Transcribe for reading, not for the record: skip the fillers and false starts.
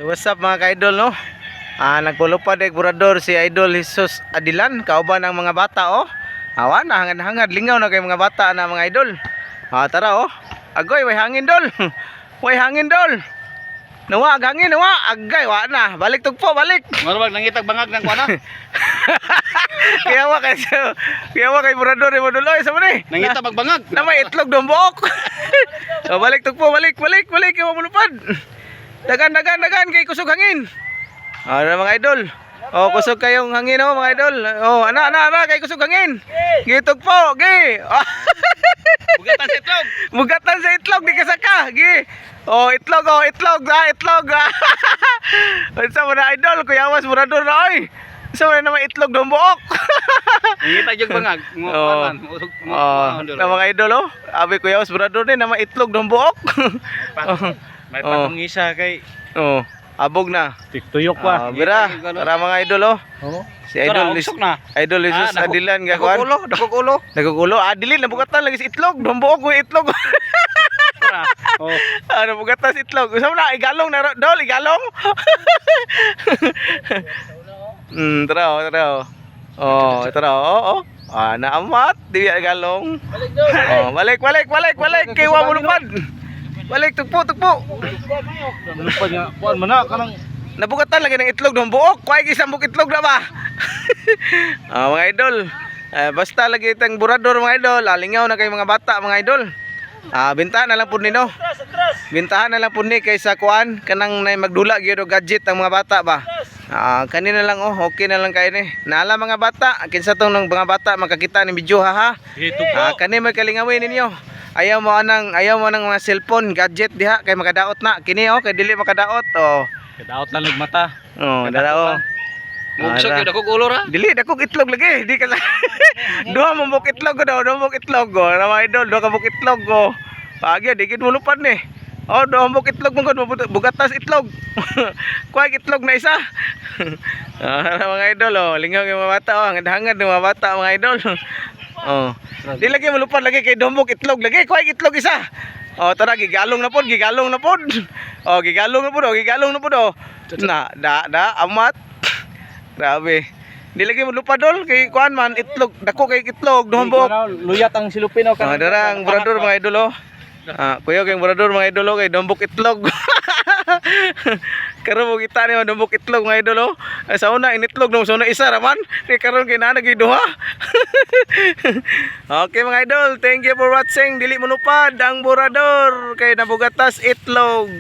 So what's up mga ka-idol, no? Nagpulupad ay burador si Idol Jesus Adilan, kauban ang mga bata, oh. Awa na, hangad-hangad, lingaw na kay mga bata na mga idol. Tara, oh. Agoy, way hangin dol. Way hangin dol. Nawa, hangin, nawa. Agay, wa na. Balik tugpo, balik. Marwag nangitag bangag ng kuana. Kaya wa kay burador mo duloy sa man eh. Nangita magbangag. Na may itlog dombok. Balik tugpo, balik, kay mamulupad. Dagan kay kusog hangin. Mga idol. Kusog kayong hangin, oh mga idol. Ana kay kusog hangin. Gitog po, gi. Bugatan sa itlog. Bugatan sa itlog di kasaka, gi. Itlog. Unsa man na idol, kuyawas murador na oy. Unsa man naman itlog dombok. Nangita jud bangag. Na mga idol, oh. Abi kuyawas murador ni naman itlog dombok. May patong isa kay abog na. tiktuyok pa. Bira, tara mga idol, oh. Si Idol Idol Jesus Adilan ga kuan. Nagugulo. Dili na bugatan lagi si itlog, dombook ko itlog. Bugatan si itlog. Usa na igalong na dol, igalong. Tara. Naamat, di igalong. Balik kay wa mulupad. Balik tugpo. Lupad nga kuan man na kanang Nabugatan lagi ng itlog ng buok. Kuhay isang buk itlog na ba? Mga idol. Basta lagi itang burador mga idol. Lingaw na kay mga bata mga idol. Bintahan na lang po nino. Bintahan na lang po ni kaysa kuan. Kanang na magdula gyud og gadget ang mga bata ba. Kanina lang okay na lang kayo ni. Naala mga bata. Kinsa tong mga bata makakita ni video ha. Kani may kalingawin ninyo. Ayaw mo nang mga cellphone, gadget diha kay makadaot na. Kini kay dili makadaot kadaot lang lig mata. Dadao. Mugsog gyud ako ulo ra. Dili dakog itlog lagi, di ka. Duha mo buk itlog daw, na mga idol, duha ka buk itlog go. Pagi di gid mo lupad ni. Duha mo buk itlog mo bugatas itlog. Kuhay itlog na isa. Mga idol, lingaw yung mga bata, hangad-hangad yung mga bata mga idol. Di lagi mo lupad lagi kay dombok itlog lagi, kuhay itlog isa. Tara gigalong na pod. Gigalong na pod. Amat. Grabe. Di lagi mo lupad dol kay kuan man itlog, dako kay itlog dombok. Luyat ang silupin kan. Dara ang burador mga idol, kuya kay burador mga idol kay dombok itlog. Karon mo kita ni dombok itlog mga idol. Sa una initlog no, sa una isa raman. Kay karon kay na nagiduha. Okay mga idol, thank you for watching. Dili mo lupad ang burador kay nabugatas itlog.